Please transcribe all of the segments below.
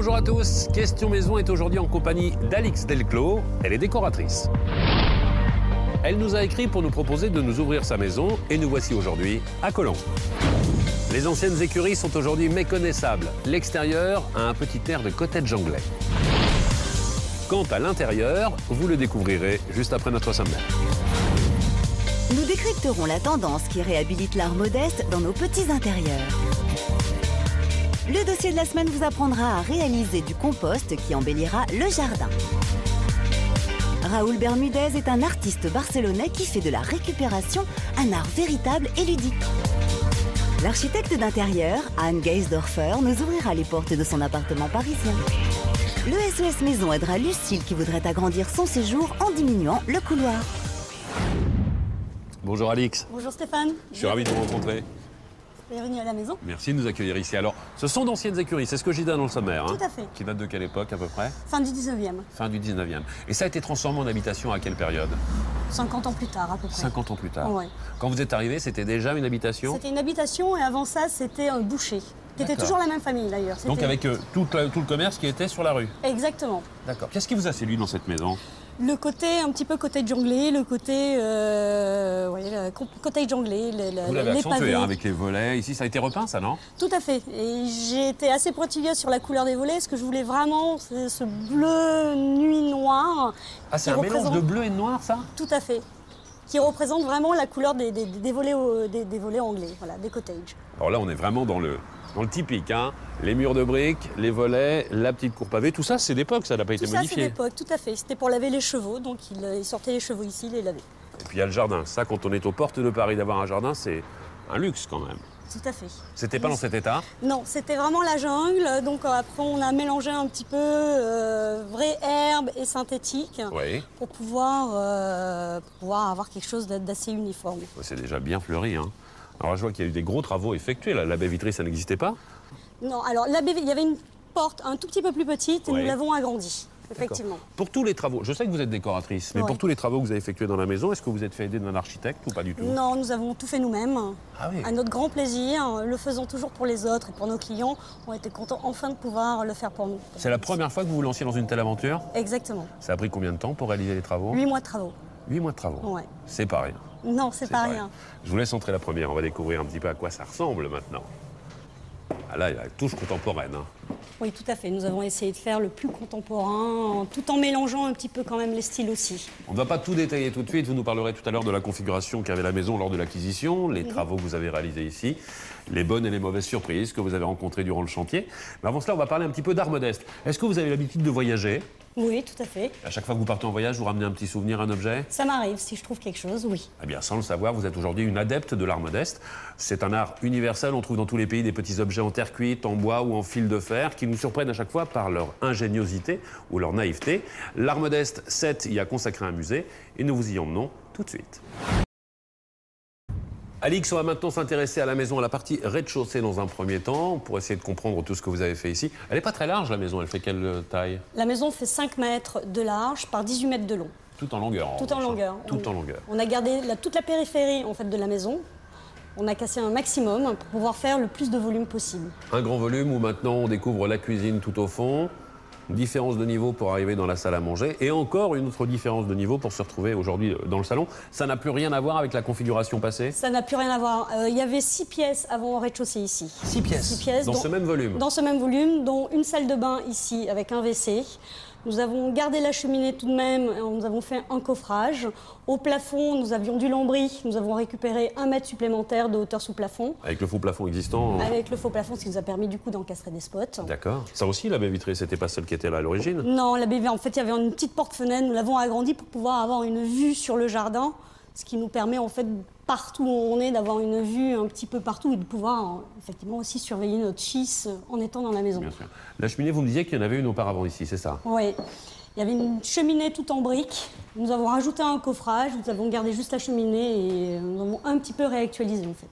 Bonjour à tous, Question Maison est aujourd'hui en compagnie d'Alix Delclos, elle est décoratrice. Elle nous a écrit pour nous proposer de nous ouvrir sa maison et nous voici aujourd'hui à Colombes. Les anciennes écuries sont aujourd'hui méconnaissables. L'extérieur a un petit air de cottage anglais. Quant à l'intérieur, vous le découvrirez juste après notre sommaire. Nous décrypterons la tendance qui réhabilite l'art modeste dans nos petits intérieurs. Le dossier de la semaine vous apprendra à réaliser du compost qui embellira le jardin. Raoul Bermudez est un artiste barcelonais qui fait de la récupération un art véritable et ludique. L'architecte d'intérieur, Anne Geisdorfer, nous ouvrira les portes de son appartement parisien. Le SOS Maison aidera Lucille qui voudrait agrandir son séjour en diminuant le couloir. Bonjour Alix. Bonjour Stéphane. Je suis ravi de vous rencontrer. Bienvenue à la maison. Merci de nous accueillir ici. Alors, ce sont d'anciennes écuries, c'est ce que j'ai dit dans le sommaire. Tout à fait. Qui date de quelle époque à peu près? Fin du 19e. Fin du 19e. Et ça a été transformé en habitation à quelle période? 50 ans plus tard à peu près. 50 ans plus tard. Ouais. Quand vous êtes arrivé, c'était déjà une habitation? C'était une habitation et avant ça, c'était un boucher. Qui était toujours la même famille d'ailleurs. Donc avec tout le commerce qui était sur la rue? Exactement. D'accord. Qu'est-ce qui vous a séduit dans cette maison? Le côté un petit peu cottage anglais, le côté cottage anglais, vous l'avez les accentué pavés. avec les volets. Ici, ça a été repeint, ça, non? Tout à fait. Et j'ai été assez pointilleuse sur la couleur des volets. Ce que je voulais vraiment, c'est ce bleu nuit noir. Ah, c'est un mélange de bleu et de noir, ça? Tout à fait. Qui représente vraiment la couleur des volets, des volets anglais, voilà, des cottages. Alors là, on est vraiment dans le typique, hein. Les murs de briques, les volets, la petite cour pavée, tout ça, c'est d'époque, ça n'a pas été Tout ça, c'est modifié. d'époque, tout à fait. C'était pour laver les chevaux, donc il sortait les chevaux ici, il les lavait. Et puis il y a le jardin. Ça, quand on est aux portes de Paris, d'avoir un jardin, c'est un luxe quand même. Tout à fait. C'était pas dans cet état? Non, c'était vraiment la jungle. Donc après, on a mélangé un petit peu vraie herbe et synthétique Oui. pour pouvoir avoir quelque chose d'assez uniforme. C'est déjà bien fleuri, hein. Alors je vois qu'il y a eu des gros travaux effectués. Là, la baie vitrée, ça n'existait pas? Non, alors il y avait une porte un tout petit peu plus petite et Oui. nous l'avons agrandie, effectivement. Pour tous les travaux, je sais que vous êtes décoratrice, mais Oui. pour tous les travaux que vous avez effectués dans la maison, est-ce que vous êtes fait aider d'un architecte ou pas du tout? Non, nous avons tout fait nous-mêmes. Ah oui. À notre grand plaisir, le faisant toujours pour les autres et pour nos clients, on était contents enfin de pouvoir le faire pour nous. C'est la première fois que vous vous lanciez dans une telle aventure? Exactement. Ça a pris combien de temps pour réaliser les travaux? 8 mois de travaux. 8 mois de travaux. Ouais. C'est pas rien. Non, c'est pas pas rien. Je vous laisse entrer la première, on va découvrir un petit peu à quoi ça ressemble maintenant. Ah là, il y a la touche contemporaine, hein. Oui, tout à fait. Nous avons essayé de faire le plus contemporain, tout en mélangeant un petit peu quand même les styles aussi. On ne va pas tout détailler tout de suite, vous nous parlerez tout à l'heure de la configuration qu'avait la maison lors de l'acquisition, les travaux que vous avez réalisés ici, les bonnes et les mauvaises surprises que vous avez rencontrées durant le chantier. Mais avant cela, on va parler un petit peu d'art modeste. Est-ce que vous avez l'habitude de voyager? Oui, tout à fait. À chaque fois que vous partez en voyage, vous ramenez un petit souvenir, un objet? Ça m'arrive, si je trouve quelque chose, oui. Eh bien, sans le savoir, vous êtes aujourd'hui une adepte de l'art modeste. C'est un art universel, on trouve dans tous les pays des petits objets en terre cuite, en bois ou en fil de fer, qui nous surprennent à chaque fois par leur ingéniosité ou leur naïveté. L'art modeste 7 y a consacré un musée, et nous vous y emmenons tout de suite. Alix, on va maintenant s'intéresser à la maison, à la partie rez-de-chaussée dans un premier temps, pour essayer de comprendre tout ce que vous avez fait ici. Elle n'est pas très large, la maison, elle fait quelle taille? La maison fait 5 mètres de large par 18 mètres de long. Tout en longueur. Tout en longueur. Tout en longueur. On a gardé toute la périphérie en fait, de la maison. On a cassé un maximum pour pouvoir faire le plus de volume possible. Un grand volume où maintenant on découvre la cuisine tout au fond, une différence de niveau pour arriver dans la salle à manger, et encore une autre différence de niveau pour se retrouver aujourd'hui dans le salon. Ça n'a plus rien à voir avec la configuration passée? Ça n'a plus rien à voir. Il y avait 6 pièces avant au rez-de-chaussée ici. 6 pièces. 6 pièces Dans ce même volume? Dans ce même volume, dont une salle de bain ici avec un WC. Nous avons gardé la cheminée tout de même, nous avons fait un coffrage. Au plafond, nous avions du lambris, nous avons récupéré 1 mètre supplémentaire de hauteur sous plafond. Avec le faux plafond existant? Avec le faux plafond, ce qui nous a permis du coup d'encastrer des spots. D'accord. Ça aussi, la baie vitrée, c'était pas celle qui était là à l'origine? Non, la BV, en fait, il y avait une petite porte-fenêtre, nous l'avons agrandie pour pouvoir avoir une vue sur le jardin, ce qui nous permet en fait, partout où on est, d'avoir une vue un petit peu partout et de pouvoir effectivement aussi surveiller notre fils en étant dans la maison. Bien sûr. La cheminée, vous me disiez qu'il y en avait une auparavant ici, c'est ça? Oui. Il y avait une cheminée toute en briques. Nous avons rajouté un coffrage, nous avons gardé juste la cheminée et nous avons un petit peu réactualisé en fait.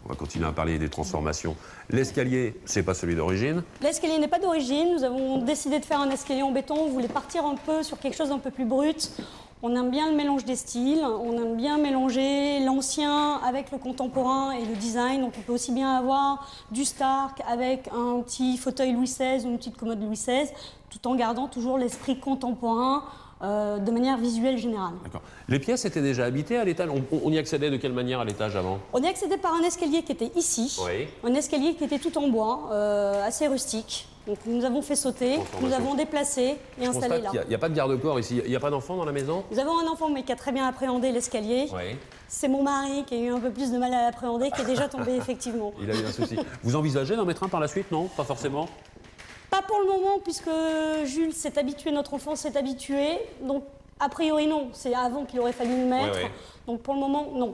On va continuer à parler des transformations. L'escalier, c'est pas celui d'origine? L'escalier n'est pas d'origine. Nous avons décidé de faire un escalier en béton. On voulait partir un peu sur quelque chose d'un peu plus brut. On aime bien le mélange des styles, on aime bien mélanger l'ancien avec le contemporain et le design. Donc on peut aussi bien avoir du Stark avec un petit fauteuil Louis XVI ou une petite commode Louis XVI, tout en gardant toujours l'esprit contemporain de manière visuelle générale. D'accord. Les pièces étaient déjà habitées à l'étage. On y accédait de quelle manière à l'étage avant? On y accédait par un escalier qui était ici, Oui. un escalier qui était tout en bois, assez rustique. Donc nous avons fait sauter, nous avons déplacé et Je installé constate là. qu'il n'y a pas de garde-corps ici. Il n'y a pas d'enfant dans la maison? Nous avons un enfant mais qui a très bien appréhendé l'escalier. Oui. C'est mon mari qui a eu un peu plus de mal à l'appréhender, qui est déjà tombé effectivement. Il a eu un souci. Vous envisagez d'en mettre un par la suite? Non, pas forcément. Pas pour le moment puisque Jules s'est habitué, notre enfant s'est habitué. Donc a priori non, c'est avant qu'il aurait fallu le mettre. Oui, oui. Donc pour le moment non.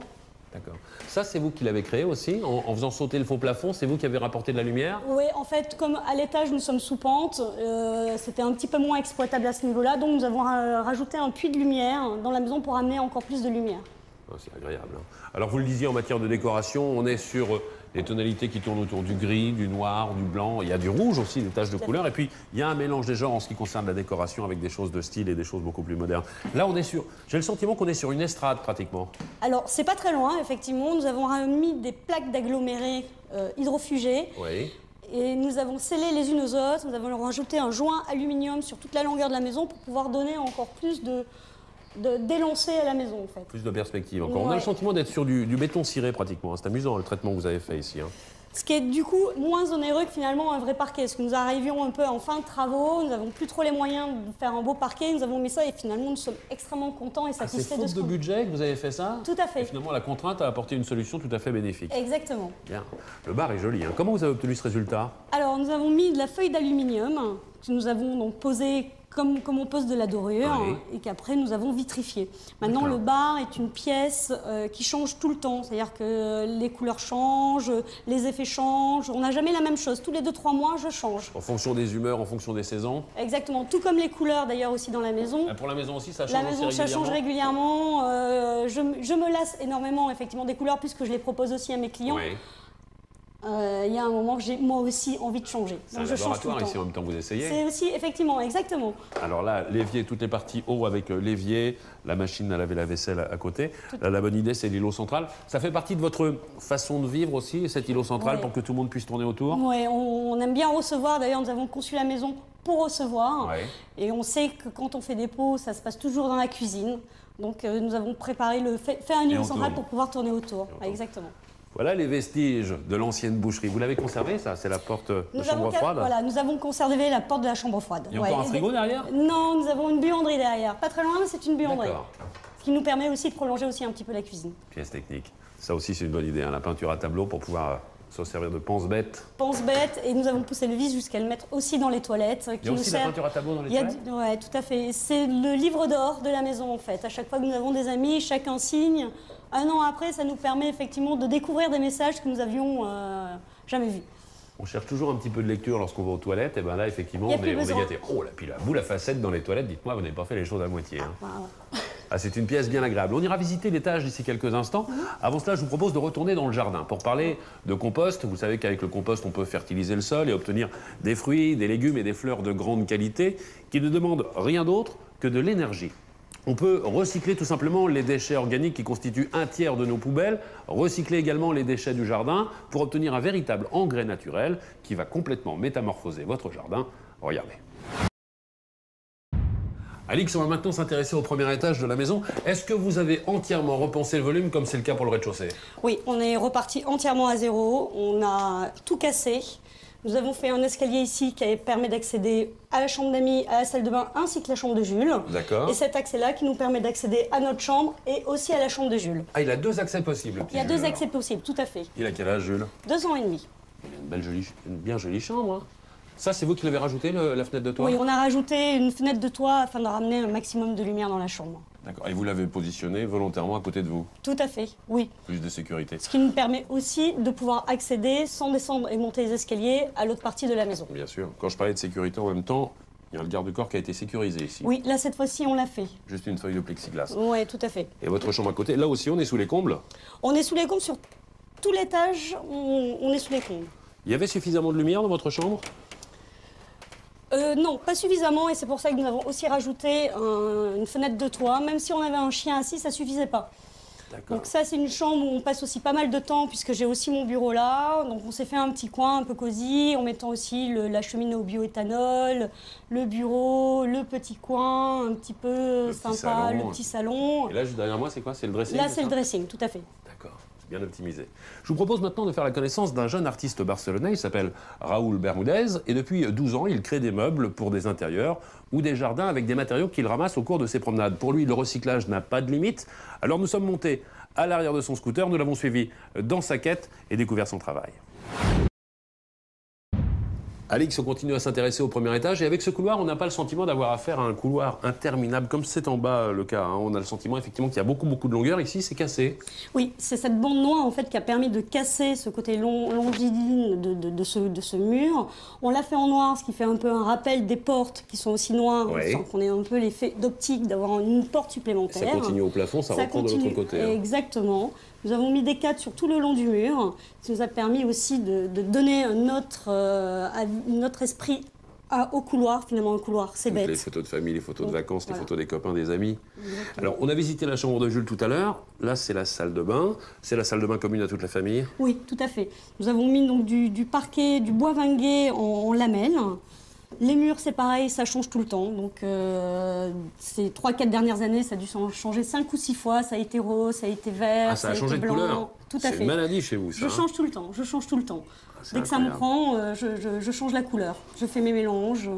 D'accord. Ça, c'est vous qui l'avez créé aussi, en faisant sauter le faux plafond. C'est vous qui avez rapporté de la lumière? Oui, en fait, comme à l'étage nous sommes sous pente, c'était un petit peu moins exploitable à ce niveau-là. Donc nous avons rajouté un puits de lumière dans la maison pour amener encore plus de lumière. Oh, c'est agréable. Hein. Alors, vous le disiez, en matière de décoration, on est sur des tonalités qui tournent autour du gris, du noir, du blanc. Il y a du rouge aussi, des taches de couleur. Et puis, il y a un mélange des genres en ce qui concerne la décoration avec des choses de style et des choses beaucoup plus modernes. Là, on est sur... J'ai le sentiment qu'on est sur une estrade, pratiquement. Alors, c'est pas très loin, effectivement. Nous avons mis des plaques d'agglomérés hydrofugés. Oui. Et nous avons scellé les unes aux autres. Nous avons rajouté un joint aluminium sur toute la longueur de la maison pour pouvoir donner encore plus d'élancé à la maison, en fait. Plus de perspective encore. On a Ouais. le sentiment d'être sur du béton ciré, pratiquement. C'est amusant, le traitement que vous avez fait ici. Hein. Ce qui est du coup moins onéreux que finalement un vrai parquet. Parce que nous arrivions un peu en fin de travaux, nous n'avons plus trop les moyens de faire un beau parquet, nous avons mis ça et finalement nous sommes extrêmement contents et C'est satisfaits de faute ce de qu'on... budget que vous avez fait ça? Tout à fait. Et finalement, la contrainte a apporté une solution tout à fait bénéfique. Exactement. Bien. Le bar est joli. Hein. Comment vous avez obtenu ce résultat? Alors nous avons mis de la feuille d'aluminium que nous avons donc posée comme on pose de la dorure Oui. et qu'après nous avons vitrifié. Maintenant D'accord. le bar est une pièce qui change tout le temps, c'est-à-dire que les couleurs changent, les effets changent, on n'a jamais la même chose. Tous les 2-3 mois je change. En fonction des humeurs, en fonction des saisons. Exactement, tout comme les couleurs d'ailleurs aussi dans la maison. Pour la maison aussi, ça change La aussi maison, ça change régulièrement. Je me lasse énormément effectivement des couleurs puisque je les propose aussi à mes clients. Oui. Il y a un moment que j'ai moi aussi envie de changer. C'est un Donc je change tout le laboratoire temps. ici, en même temps, vous essayez. C'est aussi, effectivement, exactement. Alors là, l'évier, toutes les parties haut avec l'évier, la machine à laver la vaisselle à côté. Là, la bonne idée, c'est l'îlot central. Ça fait partie de votre façon de vivre aussi, cet îlot central, Ouais. pour que tout le monde puisse tourner autour? Ouais, on aime bien recevoir. D'ailleurs, nous avons conçu la maison pour recevoir. Ouais. Et on sait que quand on fait des pots, ça se passe toujours dans la cuisine. Donc nous avons préparé fait un îlot on central tourne. pour pouvoir tourner autour. Exactement. Voilà les vestiges de l'ancienne boucherie. Vous l'avez conservé, ça? C'est la porte de chambre froide? Voilà, nous avons conservé la porte de la chambre froide. Il y a encore un frigo derrière? Non, nous avons une buanderie derrière. Pas très loin, mais c'est une buanderie. D'accord. Ce qui nous permet aussi de prolonger aussi un petit peu la cuisine. Pièce technique. Ça aussi, c'est une bonne idée, hein, la peinture à tableau pour pouvoir se servir de pense-bête. Pense-bête, et nous avons poussé le vis jusqu'à le mettre aussi dans les toilettes. Il y a aussi de la peinture à tableau dans les toilettes? Ouais, tout à fait. C'est le livre d'or de la maison en fait. À chaque fois que nous avons des amis, chacun signe. Un an après, ça nous permet effectivement de découvrir des messages que nous avions jamais vus. On cherche toujours un petit peu de lecture lorsqu'on va aux toilettes, et bien là, effectivement, Il y a on plus est besoin. gâté. Oh, là, puis la boule à facettes dans les toilettes, dites-moi, vous n'avez pas fait les choses à moitié. Hein. Voilà. Ah, c'est une pièce bien agréable. On ira visiter l'étage d'ici quelques instants. Avant cela, je vous propose de retourner dans le jardin pour parler de compost. Vous savez qu'avec le compost, on peut fertiliser le sol et obtenir des fruits, des légumes et des fleurs de grande qualité qui ne demandent rien d'autre que de l'énergie. On peut recycler tout simplement les déchets organiques qui constituent un tiers de nos poubelles, recycler également les déchets du jardin pour obtenir un véritable engrais naturel qui va complètement métamorphoser votre jardin. Regardez. Alix, on va maintenant s'intéresser au premier étage de la maison. Est-ce que vous avez entièrement repensé le volume comme c'est le cas pour le rez-de-chaussée? Oui, on est reparti entièrement à zéro. On a tout cassé. Nous avons fait un escalier ici qui permet d'accéder à la chambre d'amis, à la salle de bain, ainsi que la chambre de Jules. D'accord. Et cet accès-là qui nous permet d'accéder à notre chambre et aussi à la chambre de Jules. Ah, il a deux accès possibles. le petit Il y a Jules, deux alors. accès possibles, tout à fait. Il a quel âge, Jules? 2 ans et demi. Il a une bien jolie chambre. Hein. Ça, c'est vous qui l'avez rajouté, la fenêtre de toit? Oui, on a rajouté une fenêtre de toit afin de ramener un maximum de lumière dans la chambre. D'accord. Et vous l'avez positionné volontairement à côté de vous? Tout à fait, oui. Plus de sécurité. Ce qui nous permet aussi de pouvoir accéder sans descendre et monter les escaliers à l'autre partie de la maison. Bien sûr. Quand je parlais de sécurité en même temps, il y a le garde-corps qui a été sécurisé ici. Oui, là, cette fois-ci, on l'a fait. Juste une feuille de plexiglas. Oui, tout à fait. Et votre chambre à côté, là aussi, on est sous les combles? On est sous les combles sur tout l'étage, on est sous les combles. Il y avait suffisamment de lumière dans votre chambre? Non, pas suffisamment, et c'est pour ça que nous avons aussi rajouté une fenêtre de toit. Même si on avait un chien assis, ça suffisait pas. Donc ça, c'est une chambre où on passe aussi pas mal de temps, puisque j'ai aussi mon bureau là. Donc on s'est fait un petit coin un peu cosy, en mettant aussi la cheminée au bioéthanol, le bureau, le petit coin un petit peu sympa, le petit salon. Et là, juste derrière moi, c'est quoi? C'est le dressing? Là, c'est le dressing, tout à fait. D'accord. Bien optimisé. Je vous propose maintenant de faire la connaissance d'un jeune artiste barcelonais, il s'appelle Raúl Bermúdez, et depuis 12 ans, il crée des meubles pour des intérieurs ou des jardins avec des matériaux qu'il ramasse au cours de ses promenades. Pour lui, le recyclage n'a pas de limite, alors nous sommes montés à l'arrière de son scooter, nous l'avons suivi dans sa quête et découvert son travail. Alix, on continue à s'intéresser au premier étage et avec ce couloir, on n'a pas le sentiment d'avoir affaire à un couloir interminable comme c'est en bas le cas. On a le sentiment effectivement qu'il y a beaucoup de longueur. Ici, c'est cassé. Oui, c'est cette bande noire en fait qui a permis de casser ce côté longiligne de ce mur. On l'a fait en noir, ce qui fait un peu un rappel des portes qui sont aussi noires, sans qu'on ait un peu l'effet d'optique d'avoir une porte supplémentaire. Ça continue au plafond, ça reprend de l'autre côté. Exactement. Nous avons mis des cadres sur tout le long du mur, ce qui nous a permis aussi de donner un autre esprit au couloir. Finalement, un couloir, c'est bête. Les photos de famille, les photos de vacances, les photos des copains, des amis. Exactement. Alors, on a visité la chambre de Jules tout à l'heure. Là, c'est la salle de bain. C'est la salle de bain commune à toute la famille. Oui, tout à fait. Nous avons mis donc du parquet, du bois vingué en lamelles. Les murs, c'est pareil, ça change tout le temps. Donc, ces 3-4 dernières années, ça a dû changer 5 ou 6 fois. Ça a été rose, ça a été vert, ça a changé de blanc. Couleur. Tout à fait. C'est une maladie chez vous, ça. Je change tout le temps, Dès que ça me incroyable. prend, je change la couleur. Je fais mes mélanges.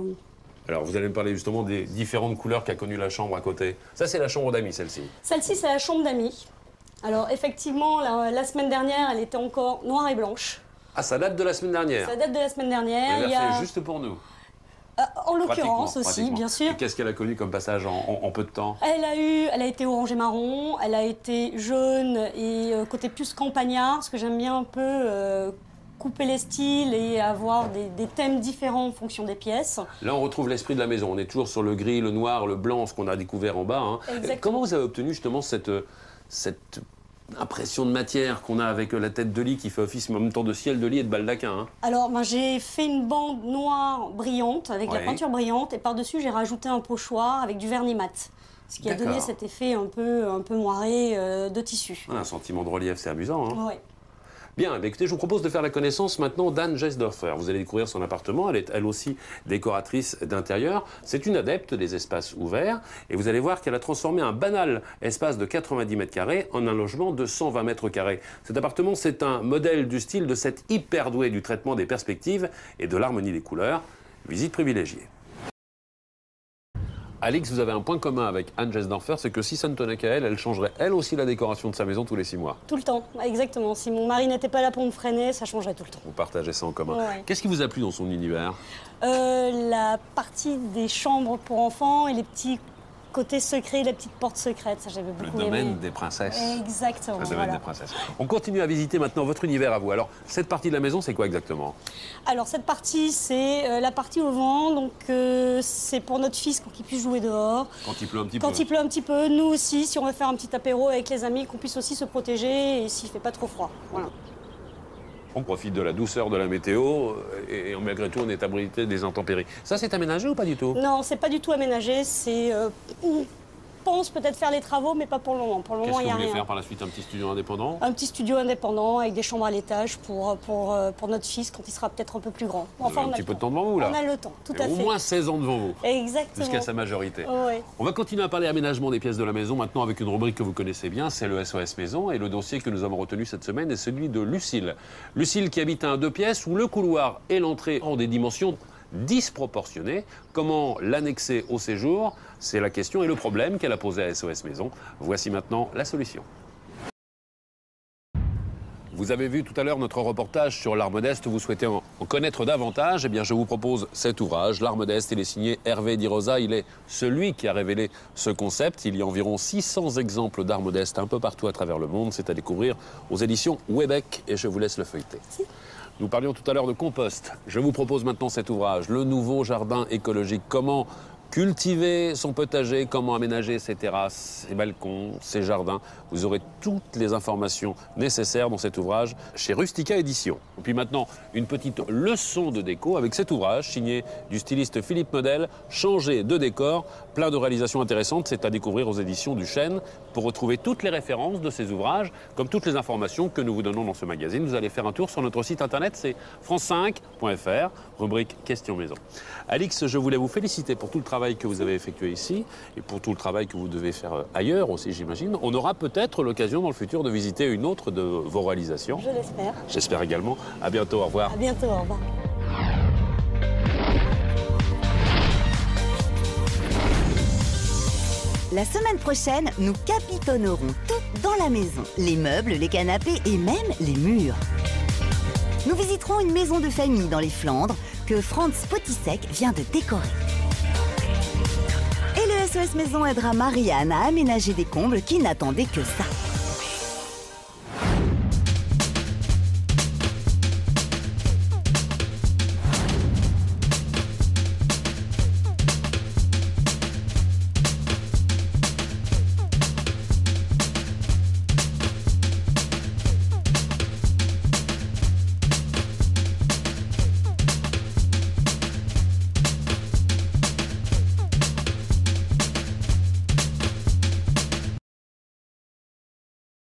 Alors, vous allez me parler justement des différentes couleurs qu'a connues la chambre à côté. Ça, c'est la chambre d'amis, celle-ci. Celle-ci, c'est la chambre d'amis. Alors, effectivement, la semaine dernière, elle était encore noire et blanche. Ah, ça date de la semaine dernière. Ça date de la semaine dernière. Elle l'a fait juste pour nous. En l'occurrence aussi, pratiquement. bien sûr. Et qu'est-ce qu'elle a connu comme passage en peu de temps? Elle a été orange et marron, elle a été jaune et côté plus campagnard, parce que j'aime bien un peu couper les styles et avoir des thèmes différents en fonction des pièces. Là, on retrouve l'esprit de la maison. On est toujours sur le gris, le noir, le blanc, ce qu'on a découvert en bas. Hein. Comment vous avez obtenu justement cette impression de matière qu'on a avec la tête de lit qui fait office en même temps de ciel de lit et de baldaquin, hein? Alors, j'ai fait une bande noire brillante avec la peinture brillante et par-dessus, j'ai rajouté un pochoir avec du vernis mat. Ce qui a donné cet effet un peu moiré de tissu. Un sentiment de relief, c'est amusant. Hein? Ouais. Bien, écoutez, je vous propose de faire la connaissance maintenant d'Anne Gesdorfer. Vous allez découvrir son appartement. Elle est elle aussi décoratrice d'intérieur. C'est une adepte des espaces ouverts. Et vous allez voir qu'elle a transformé un banal espace de 90 mètres carrés en un logement de 120 mètres carrés. Cet appartement, c'est un modèle du style de cette hyper douée du traitement des perspectives et de l'harmonie des couleurs. Visite privilégiée. Alix, vous avez un point commun avec Anne Gesdorfer, c'est que si ça ne tenait qu'à elle, elle changerait elle aussi la décoration de sa maison tous les 6 mois. Tout le temps, exactement. Si mon mari n'était pas là pour me freiner, ça changerait tout le temps. Vous partagez ça en commun. Ouais. Qu'est-ce qui vous a plu dans son univers? La partie des chambres pour enfants et les petits côtés secrets, la petite porte secrète, ça j'avais beaucoup aimé. Le domaine des princesses. Exactement. Le domaine des princesses. On continue à visiter maintenant votre univers à vous. Alors, cette partie de la maison, c'est quoi exactement? Alors, cette partie, c'est la partie au vent. Donc, c'est pour notre fils pour qu'il puisse jouer dehors. Quand il pleut un petit peu. Quand il pleut un petit peu, nous aussi, si on veut faire un petit apéro avec les amis, qu'on puisse aussi se protéger et s'il ne fait pas trop froid. Voilà. On profite de la douceur de la météo et malgré tout, on est abrité des intempéries. Ça, c'est aménagé ou pas du tout? Non, c'est pas du tout aménagé. C'est on pense peut-être faire les travaux, mais pas pour le moment. Pour le moment, il n'y a rien. Qu'est-ce que vous voulez faire par la suite? Un petit studio indépendant? Un petit studio indépendant avec des chambres à l'étage pour notre fils quand il sera peut-être un peu plus grand. Enfin, un petit peu de temps devant vous, là. On a le temps, tout à fait. Au moins 16 ans devant vous. Exactement. Jusqu'à sa majorité. Ouais. On va continuer à parler aménagement des pièces de la maison maintenant avec une rubrique que vous connaissez bien, c'est le SOS Maison. Et le dossier que nous avons retenu cette semaine est celui de Lucille. Lucille qui habite un 2 pièces où le couloir et l'entrée ont des dimensions disproportionnées. Comment l'annexer au séjour? C'est la question et le problème qu'elle a posé à SOS Maison. Voici maintenant la solution. Vous avez vu tout à l'heure notre reportage sur l'Art Modeste. Vous souhaitez en connaître davantage? Eh bien, je vous propose cet ouvrage, l'Art Modeste. Il est signé Hervé Di Rosa. Il est celui qui a révélé ce concept. Il y a environ 600 exemples d'art modeste un peu partout à travers le monde. C'est à découvrir aux éditions Webec. Et je vous laisse le feuilleter. Nous parlions tout à l'heure de compost. Je vous propose maintenant cet ouvrage, Le nouveau jardin écologique. Comment cultiver son potager, comment aménager ses terrasses, ses balcons, ses jardins. Vous aurez toutes les informations nécessaires dans cet ouvrage chez Rustica Édition. Et puis maintenant, une petite leçon de déco avec cet ouvrage signé du styliste Philippe Model, Changer de décor, plein de réalisations intéressantes. C'est à découvrir aux éditions du Chêne. Pour retrouver toutes les références de ces ouvrages, comme toutes les informations que nous vous donnons dans ce magazine, vous allez faire un tour sur notre site internet, c'est france5.fr, rubrique Questions Maison. Alix, je voulais vous féliciter pour tout le travail que vous avez effectué ici et pour tout le travail que vous devez faire ailleurs aussi, j'imagine. On aura peut-être l'occasion dans le futur de visiter une autre de vos réalisations. Je l'espère. J'espère également. À bientôt, au revoir. À bientôt, au revoir. La semaine prochaine, nous capitonnerons tout dans la maison. Les meubles, les canapés et même les murs. Nous visiterons une maison de famille dans les Flandres que Franz Potisek vient de décorer. Et le SOS Maison aidera Marianne à aménager des combles qui n'attendaient que ça.